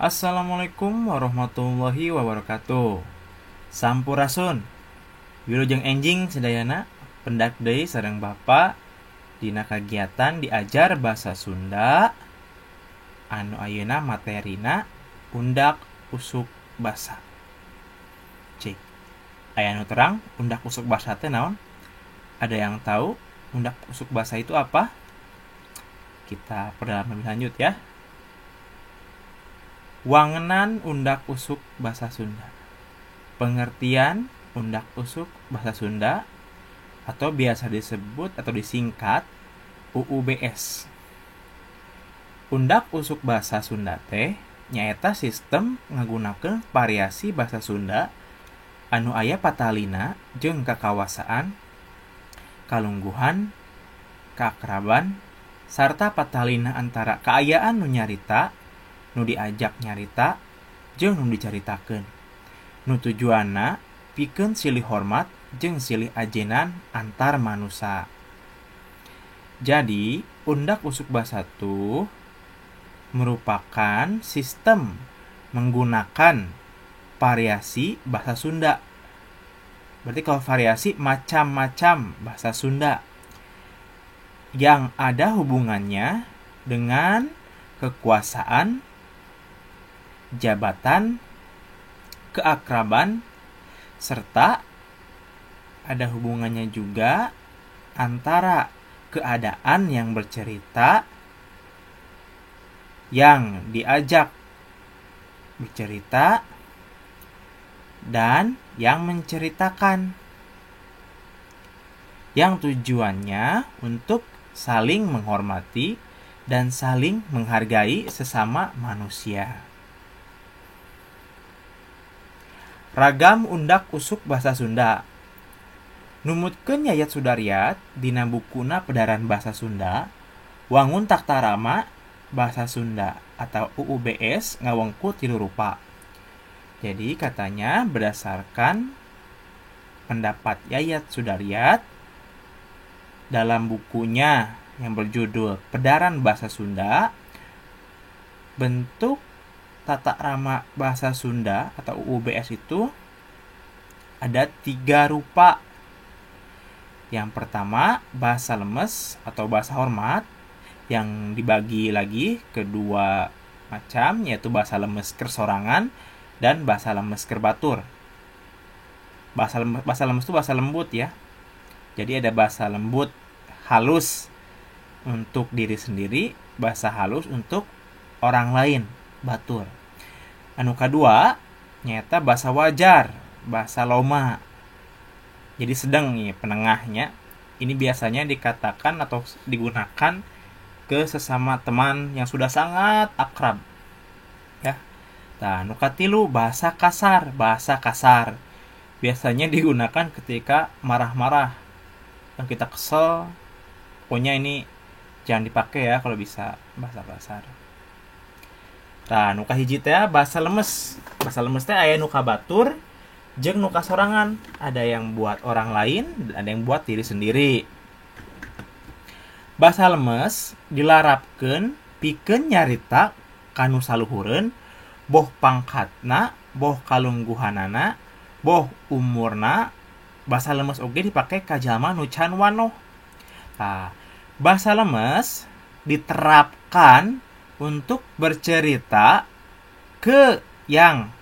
Assalamualaikum warahmatullahi wabarakatuh. Sampurasun. Wilujeng enjing sedayana pendak deui sareng Bapa dina kagiatan diajar basa Sunda anu ayeuna materina undak usuk basa. Cik. Aya anu terang undak usuk basa teh naon? Ada yang tahu undak usuk basa itu apa? Kita perdalam lebih lanjut ya. Wangenan undak usuk basa Sunda. Pengertian undak usuk basa Sunda atau biasa disebut atau disingkat UUBS. Undak usuk basa Sunda teh nyaeta sistem ngagunakeun variasi basa Sunda anu aya patalina jeung kakawasaan, kalungguhan, kaakraban, sarta patalina antara kaayaan nu nyarita, nu diajak nyarita, jeung nu dicaritakeun. Nu tujuanna pikeun silih hormat jeung silih ajenan antar manusa. Jadi, undak usuk basa tuh merupakan sistem menggunakan variasi bahasa Sunda. Berarti kalau variasi macam-macam bahasa Sunda yang ada hubungannya dengan kekuasaan, jabatan, keakraban, serta ada hubungannya juga antara keadaan yang bercerita, yang diajak bercerita, dan yang menceritakan, yang tujuannya untuk saling menghormati dan saling menghargai sesama manusia. Ragam undak usuk basa Sunda. Numutkeun Yayat Sudaryat dina bukuna Pedaran Basa Sunda, wangun taktarama basa Sunda atau UUBS ngawengku 3 rupa. Jadi katanya berdasarkan pendapat Yayat Sudaryat dalam bukunya yang berjudul Pedaran Basa Sunda, bentuk tata rama bahasa Sunda atau UUBS itu ada 3 rupa. Yang pertama bahasa lemes atau bahasa hormat, yang dibagi lagi kedua macam, yaitu bahasa lemes kersorangan dan bahasa lemes kerbatur. Bahasa lemes itu bahasa lembut ya. Jadi ada bahasa lembut halus untuk diri sendiri, bahasa halus untuk orang lain, batur. Anu kedua nyata bahasa wajar, bahasa loma. Jadi sedang nih penengahnya. Ini biasanya dikatakan atau digunakan ke sesama teman yang sudah sangat akrab. Ya. Nah, anu katilu bahasa kasar, bahasa kasar. Biasanya digunakan ketika marah-marah. Dan kita kesel. Pokoknya ini jangan dipakai ya kalau bisa bahasa kasar. Nah, nu kahiji teh bahasa lemes. Bahasa lemes teh aya nu kabatur jeung nu kasorangan. Ada yang buat orang lain, dan ada yang buat diri sendiri. Bahasa lemes dilarapkeun pikeun nyarita kanu saluhureun, boh pangkatna, boh kalungguhanana, boh umurna. Bahasa lemes oge dipake ka jalma nu can wanoh. Nah, bahasa lemes diterapkan untuk bercerita ke yang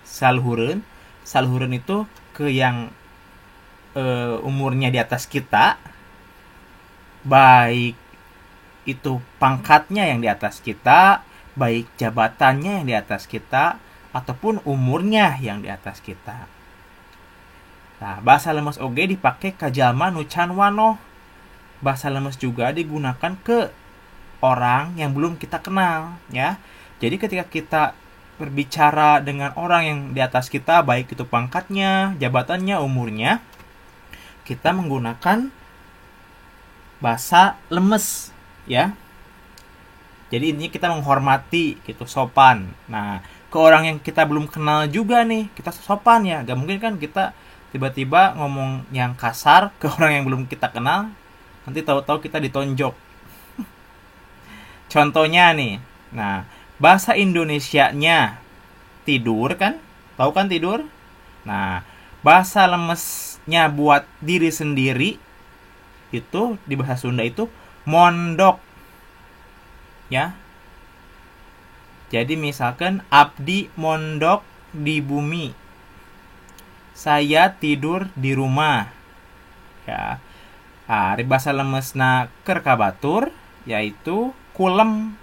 saluhureun. Saluhureun itu ke yang umurnya di atas kita, baik itu pangkatnya yang di atas kita, baik jabatannya yang di atas kita, ataupun umurnya yang di atas kita. Nah, bahasa lemes oge dipake ka jalma nu can wanoh. Bahasa lemes juga digunakan ke orang yang belum kita kenal ya. Jadi ketika kita berbicara dengan orang yang di atas kita, baik itu pangkatnya, jabatannya, umurnya, kita menggunakan bahasa lemes ya. Jadi ini kita menghormati gitu, sopan. Nah, ke orang yang kita belum kenal juga nih, kita sopan ya. Gak mungkin kan kita tiba-tiba ngomong yang kasar ke orang yang belum kita kenal, nanti tahu-tahu kita ditonjok. Contohnya nih, nah Bahasa Indonesianya tidur kan? Tahu kan tidur? Nah, bahasa lemesnya buat diri sendiri itu di bahasa Sunda itu mondok. Ya. Jadi misalkan abdi mondok di bumi. Saya tidur di rumah. Ya. Nah, di bahasa lemesna keur kabatur yaitu kulem.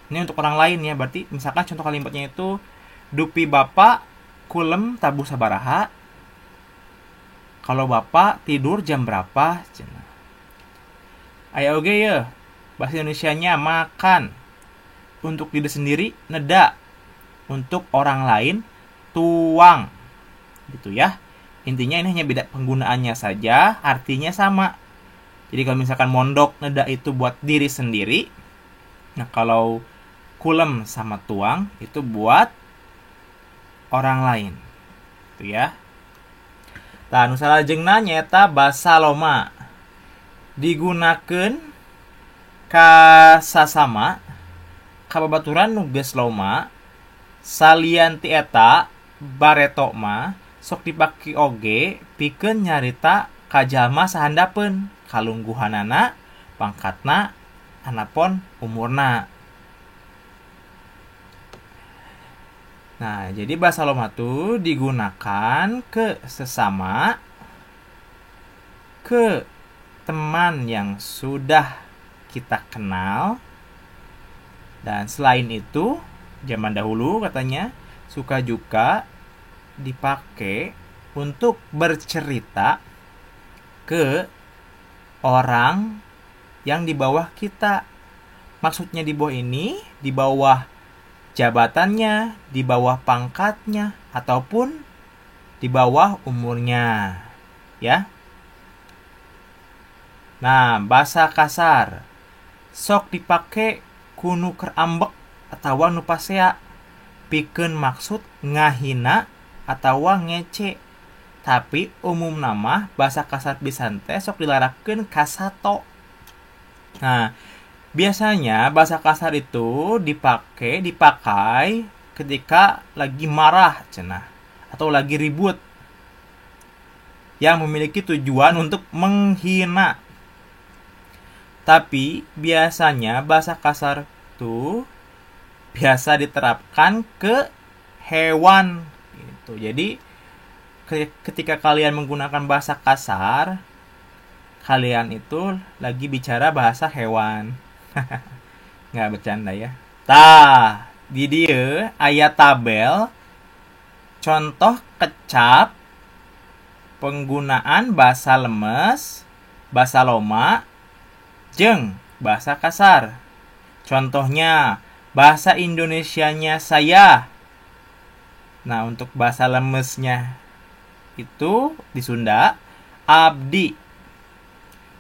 Ini untuk orang lain ya, berarti misalkan contoh kalimatnya itu dupi bapak kulem tabuh sabaraha. Kalau bapak tidur jam berapa? Aya oge ya. Bahasa Indonesianya makan. Untuk diri sendiri neda. Untuk orang lain tuang. Gitu ya. Intinya ini hanya beda penggunaannya saja, artinya sama. Jadi kalau misalkan mondok neda itu buat diri sendiri. Nah, kalau kulem sama tuang itu buat orang lain. Itu ya. Tah nu salajengna nyaeta basa loma. Digunakeun ka sasama kababaturan nu geus loma salian ti eta bareto mah sok dipake oge pikeun nyarita ka jalma sahandapeun kalungguhanana, pangkatna, anapun umurna. Nah, jadi bahasa loma itu digunakan ke sesama, ke teman yang sudah kita kenal, dan selain itu, zaman dahulu katanya suka juga dipakai untuk bercerita ke orang yang di bawah kita. Maksudnya di bawah ini, di bawah jabatannya, di bawah pangkatnya, ataupun di bawah umurnya. Ya. Nah, bahasa kasar sok dipake kunu keur ambek atawa nu pasea pikeun maksud ngahina atawa ngece. Tapi umum nama bahasa kasar pisan teh sok dilarakeun ka sato. Nah, biasanya bahasa kasar itu dipakai ketika lagi marah cenah atau lagi ribut yang memiliki tujuan untuk menghina. Tapi biasanya bahasa kasar itu biasa diterapkan ke hewan gitu. Jadi ketika kalian menggunakan bahasa kasar, kalian itu lagi bicara bahasa hewan. Nggak bercanda ya. Tah, di dieu aya tabel contoh kecap penggunaan bahasa lemes, bahasa loma, jeung bahasa kasar. Contohnya, bahasa Indonesianya saya. Nah, untuk bahasa lemesnya itu di Sunda abdi.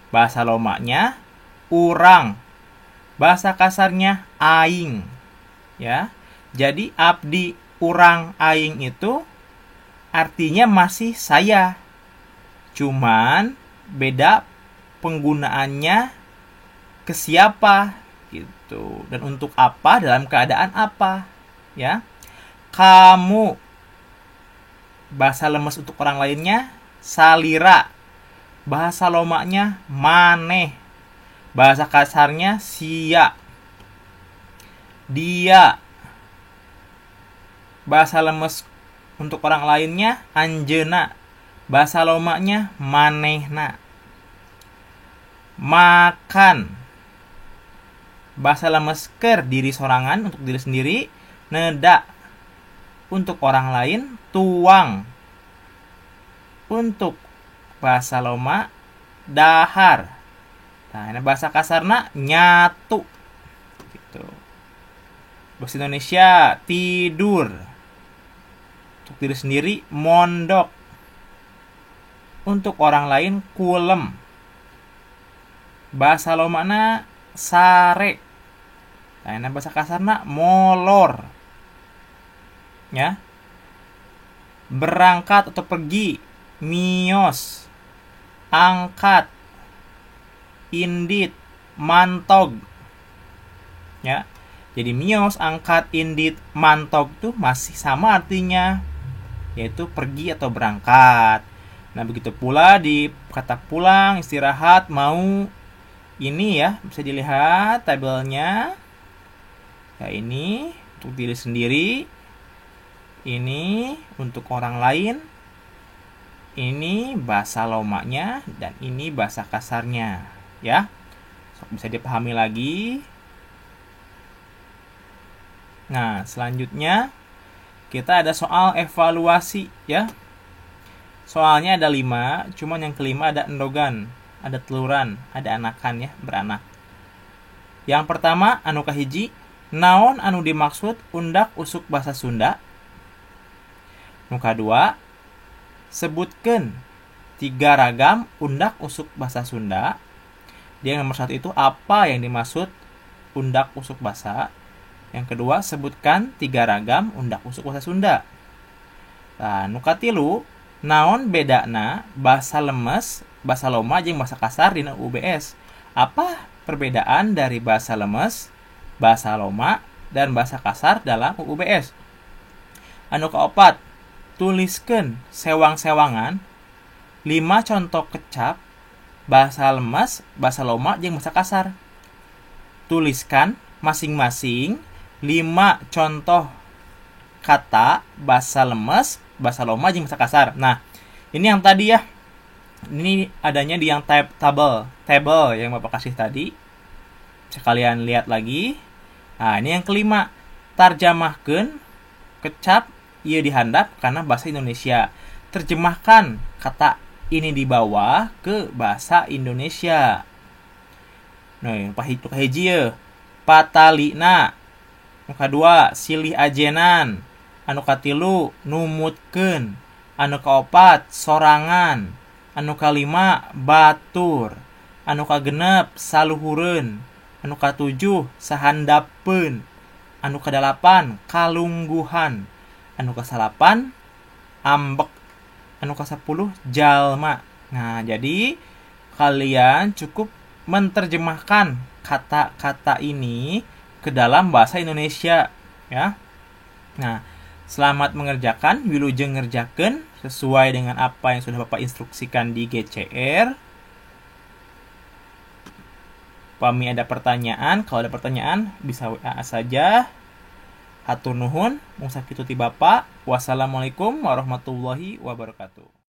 Bahasa lomanya urang. Bahasa kasarnya aing. Ya. Jadi abdi, urang, aing itu artinya masih saya. Cuman beda penggunaannya ke siapa gitu dan untuk apa, dalam keadaan apa, ya. Kamu, bahasa lemes untuk orang lainnya salira, bahasa lomanya maneh, bahasa kasarnya sia. Dia, bahasa lemes untuk orang lainnya anjeuna, bahasa lomanya manehna. Makan, bahasa lemes keur diri sorangan untuk diri sendiri neda, untuk orang lain tuang, untuk bahasa loma dahar. Nah, ini bahasa kasarna nyatu gitu. Bahasa Indonesia tidur, untuk diri sendiri mondok, untuk orang lain kulem. Bahasa lomana sare. Nah, ini bahasa kasarna molor. Ya. Berangkat atau pergi, mios, angkat, indit, mantog. Ya. Jadi mios, angkat, indit, mantok tuh masih sama artinya, yaitu pergi atau berangkat. Nah, begitu pula di kata pulang, istirahat, mau, ini ya bisa dilihat tabelnya. Ya, ini untuk diri sendiri, ini untuk orang lain, ini bahasa lomanya, dan ini bahasa kasarnya, ya. So, bisa dipahami lagi. Nah, selanjutnya kita ada soal evaluasi, ya. Soalnya ada 5, cuman yang kelima ada endogan, ada teluran, ada anakan, ya, beranak. Yang pertama, anu kahiji, naon anu dimaksud undak usuk bahasa Sunda. Nu kadua, sebutkeun 3 ragam undak usuk bahasa Sunda. Dia yang nomor 1 itu apa yang dimaksud undak usuk bahasa. Yang kedua, sebutkan 3 ragam undak usuk bahasa Sunda. Nah, nu katilu, naon bedana bahasa lemes, bahasa loma jeung bahasa kasar dina UBS. Apa perbedaan dari bahasa lemes, bahasa loma, dan bahasa kasar dalam UBS? Anu kaopat, tuliskeun sewang-sewangan 5 contoh kecap bahasa lemes, bahasa loma, jeung bahasa kasar. Tuliskan masing-masing 5 contoh kata bahasa lemes, bahasa loma, jeung bahasa kasar. Nah, ini yang tadi ya. Ini adanya di yang table yang Bapak kasih tadi. Bisa kalian lihat lagi. Nah, ini yang kelima. Tarjamahkeun kecap ieu dihandap karena bahasa Indonesia. Terjemahkan kata ini di bawah ke bahasa Indonesia. Nah, yang hiji ye, patalina. Anu kadua, silih ajenan. Anu katilu, numutkeun. Anu kaopat, sorangan. Anu kalima, batur. Anu kagenep, saluhureun. Anu katujuh, sahandappeun. Anu kadalapan, kalungguhan. Anu kasalapan, ambek. Anu kasapuluh, jalma. Nah, jadi kalian cukup menerjemahkan kata-kata ini ke dalam bahasa Indonesia, ya. Nah, selamat mengerjakan, wilujeng ngerjakeun sesuai dengan apa yang sudah Bapak instruksikan di GCR. Pami ada pertanyaan, kalau ada pertanyaan bisa WA saja. Hatur nuhun, mung sakitu ti Bapak. Wassalamualaikum warahmatullahi wabarakatuh.